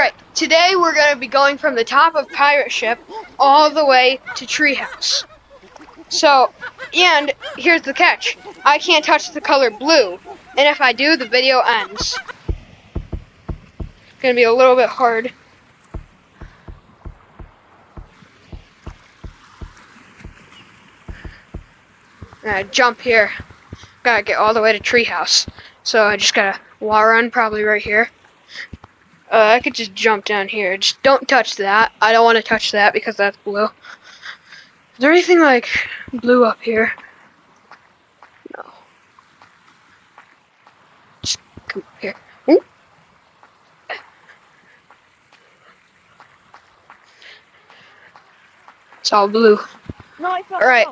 Alright, today we're going to be going from the top of Pirate Ship all the way to Treehouse. So, and here's the catch. I can't touch the color blue, and if I do, the video ends. It's going to be a little bit hard. Jump here. Gotta get all the way to Treehouse. So I just gotta wall run probably right here. I could just jump down here. Just don't touch that. I don't want to touch that because that's blue. Is there anything like blue up here? No. Just come up here. Ooh. It's all blue. No, I thought Alright,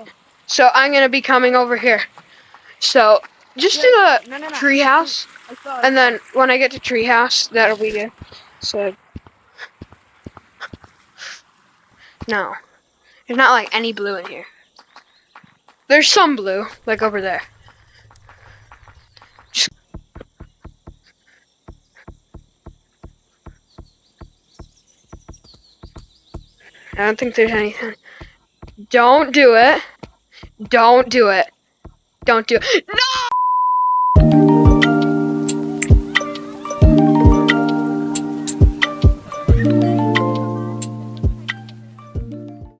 so I'm gonna be coming over here. So just do a treehouse, and then when I get to treehouse, that'll be good. So no, there's not like any blue in here. There's some blue, like over there. I don't think there's anything. Don't do it. Don't do it. Don't do it. No!